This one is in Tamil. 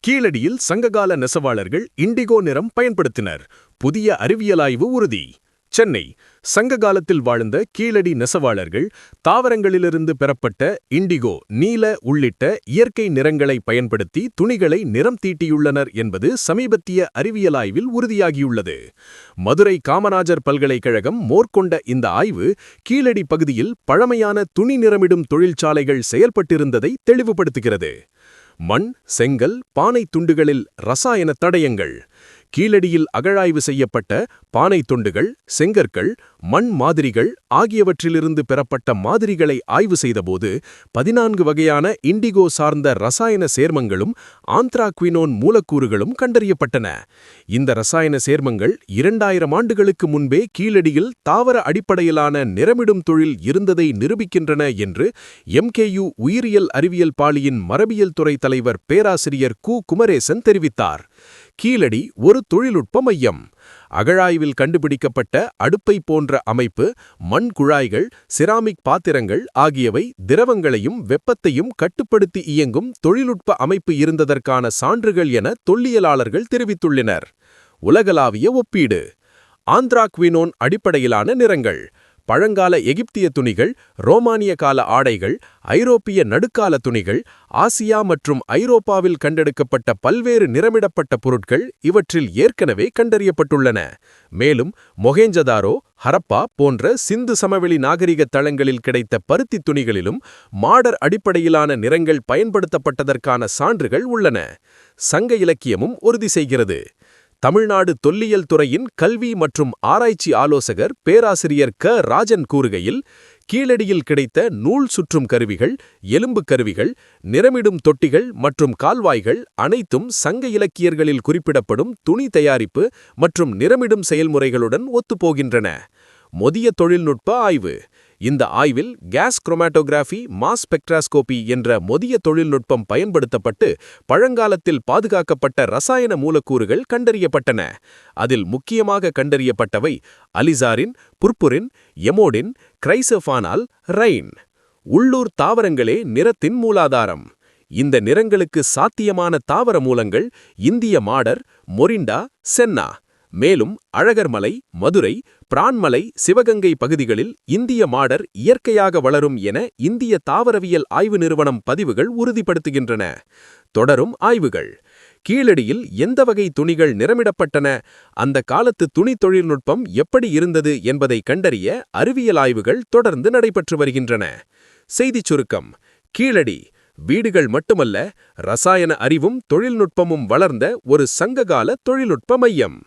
கீழடியில் சங்ககால நெசவாளர்கள் இண்டிகோ நிறம் பயன்படுத்தினர். புதிய அறிவியல் ஆய்வு உறுதி. சென்னை சங்ககாலத்தில் வாழ்ந்த கீழடி நெசவாளர்கள் தாவரங்களிலிருந்து பெறப்பட்ட இண்டிகோ, நீல உள்ளிட்ட இயற்கை நிறங்களை பயன்படுத்தி துணிகளை நிறம் தீட்டியுள்ளனர் என்பது சமீபத்திய அறிவியல் ஆய்வில் உறுதியாகியுள்ளது. மதுரை காமராஜர் பல்கலைக்கழகம் மேற்கொண்ட இந்த ஆய்வு கீழடி பகுதியில் பழமையான துணி நிறமிடும் தொழிற்சாலைகள் செயல்பட்டிருந்ததை தெளிவுபடுத்துகிறது. மண், செங்கல், பானை துண்டுகளில் ரசாயன தடயங்கள். கீழடியில் அகழாய்வு செய்யப்பட்ட பானை துண்டுகள், செங்கற்கள், மண் மாதிரிகள் ஆகியவற்றிலிருந்து பெறப்பட்ட மாதிரிகளை ஆய்வு செய்தபோது 14 வகையான இண்டிகோ சார்ந்த ரசாயன சேர்மங்களும் ஆந்த்ராக்வினோன் மூலக்கூறுகளும் கண்டறியப்பட்டன. இந்த ரசாயன சேர்மங்கள் 2000 ஆண்டுகளுக்கு முன்பே கீழடியில் தாவர அடிப்படையிலான நிறமிடும் தொழில் இருந்ததை நிரூபிக்கின்றன என்று MKU உயிரியல் அறிவியல் பாளியின் மரபியல் துறை தலைவர் பேராசிரியர் கு. குமரேசன் தெரிவித்தார். கீழடி ஒரு தொழில்நுட்ப மையம். அகழாய்வில் கண்டுபிடிக்கப்பட்ட அடுப்பை போன்ற அமைப்பு, மண் குழாய்கள், சிராமிக் பாத்திரங்கள் ஆகியவை திரவங்களையும் வெப்பத்தையும் கட்டுப்படுத்தி இயங்கும் தொழில்நுட்ப அமைப்பு இருந்ததற்கான சான்றுகள் என தொல்லியலாளர்கள் தெரிவித்துள்ளனர். உலகளாவிய ஒப்பீடு. ஆந்த்ராக்வினோன் அடிப்படையிலான நிறங்கள். பழங்கால எகிப்திய துணிகள், ரோமானிய கால ஆடைகள், ஐரோப்பிய நடுக்கால துணிகள், ஆசியா மற்றும் ஐரோப்பாவில் கண்டெடுக்கப்பட்ட பல்வேறு நிறமிடப்பட்ட பொருட்கள் இவற்றில் ஏற்கனவே கண்டறியப்பட்டுள்ளன. மேலும் மொஹெஞ்சதாரோ, ஹரப்பா போன்ற சிந்து சமவெளி நாகரிக தளங்களில் கிடைத்த பருத்தி துணிகளிலும் மாடர் அடிப்படையிலான நிறங்கள் பயன்படுத்தப்பட்டதற்கான சான்றுகள் உள்ளன. சங்க இலக்கியமும் உறுதி செய்கிறது. தமிழ்நாடு தொல்லியல் துறையின் கல்வி மற்றும் ஆராய்ச்சி ஆலோசகர் பேராசிரியர் க. ராஜன் கூறுகையில், கீழடியில் கிடைத்த நூல் சுற்றும் கருவிகள், எலும்பு கருவிகள், நிறமிடும் தொட்டிகள் மற்றும் கால்வாய்கள் அனைத்தும் சங்க இலக்கியங்களில் குறிப்பிடப்படும் துணி தயாரிப்பு மற்றும் நிறமிடும் செயல்முறைகளுடன் ஒத்துப்போகின்றன. மொதிய தொழில்நுட்ப ஆய்வு. இந்த ஆய்வில் கேஸ் குரோமாட்டோகிராஃபி, மாஸ் ஸ்பெக்ட்ராஸ்கோபி என்ற மொதிய தொழில்நுட்பம் பயன்படுத்தப்பட்டு பழங்காலத்தில் பாதுகாக்கப்பட்ட ரசாயன மூலக்கூறுகள் கண்டறியப்பட்டன. அதில் முக்கியமாக கண்டறியப்பட்டவை அலிசாரின், புர்புரின், எமோடின், கிரைசோஃபானால், ரைன். உள்ளூர் தாவரங்களே நிறத்தின் மூலாதாரம். இந்த நிறங்களுக்கு சாத்தியமான தாவர மூலங்கள் இந்திய மாடர், மொரிண்டா, சென்னா. மேலும் அழகர்மலை, மதுரை, பிரான்மலை, சிவகங்கை பகுதிகளில் இந்திய மாடர் இயற்கையாக வளரும் என இந்திய தாவரவியல் ஆய்வு நிறுவனம் பதிவுகள் உறுதிப்படுத்துகின்றன. தொடரும் ஆய்வுகள். கீழடியில் எந்த வகை துணிகள் நிறமிடப்பட்டன, அந்த காலத்து துணி தொழில்நுட்பம் எப்படி இருந்தது என்பதை கண்டறிய அறிவியல் ஆய்வுகள் தொடர்ந்து நடைபெற்று வருகின்றன. செய்திச் சுருக்கம். கீழடி வீடுகள் மட்டுமல்ல, ரசாயன அறிவும் தொழில்நுட்பமும் வளர்ந்த ஒரு சங்ககால தொழில்நுட்ப மையம்.